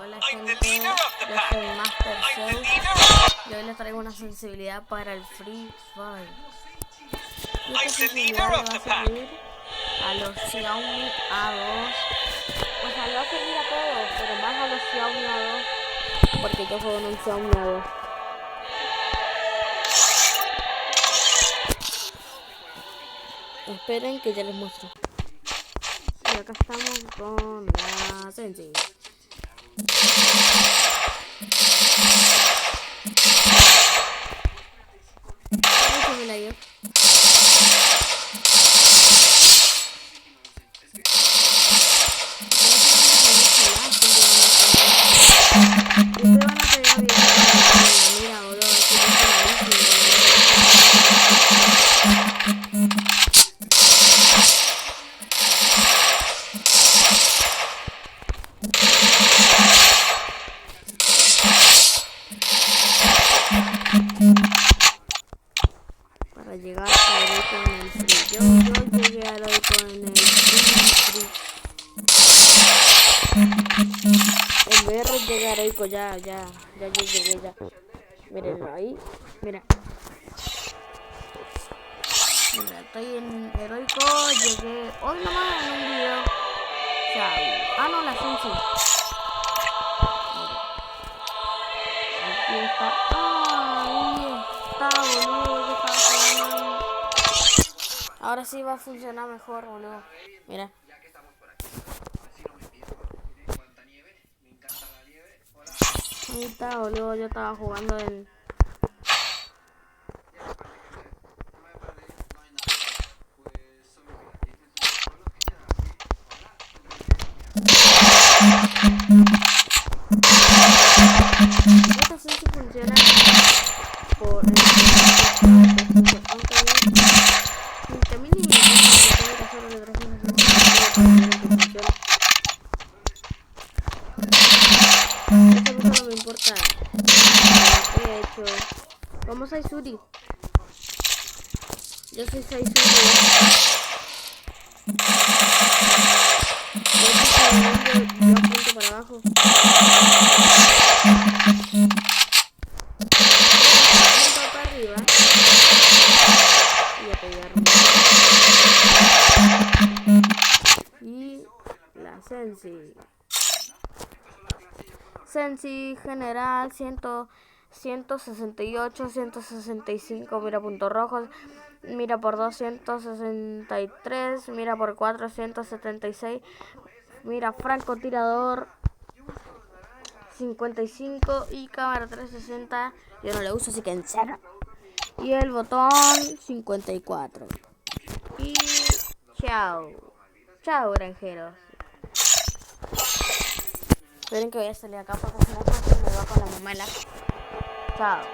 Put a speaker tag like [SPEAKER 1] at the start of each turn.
[SPEAKER 1] Hola gente, yo soy Master Zeus y hoy les traigo una sensibilidad para el Free Fire. Y esta sensibilidad le va a servir a los Xiaomi A2, o sea, le va a servir a todos, pero más a los Xiaomi A2, porque yo juego en un Xiaomi A2. Esperen que ya les muestro. Y acá estamos con la Sensi. Para llegar a hoy con el free. Yo llegué a hoy con el free. En vez de llegar ahí, ya llegué ya. Mírenlo ahí, mira. Mira, estoy en heroico, llegué hoy nomás en un video. Chao. No, la Sensi. Aquí está. Ahí está, boludo. Yo estaba jugando. Ahora sí va a funcionar mejor, boludo. Mira. Ahí está, boludo. Yo estaba jugando en... Esta sí funciona por el aunque a mí ni me gusta que hacerlo de eso no me importa qué he hecho. Vamos a Isuri. Yo soy Saizuri. Yo apunto para abajo. Apunto para arriba. Y a pegarme. Y la Sensi general 168, 165, mira puntos rojos, mira por 263, mira por 476, mira francotirador 55 y cámara 360, yo no la uso así que en serio. Y el botón 54. Y chao granjeros. Esperen que voy a salir acá porque si no me va con la mamela. Chao.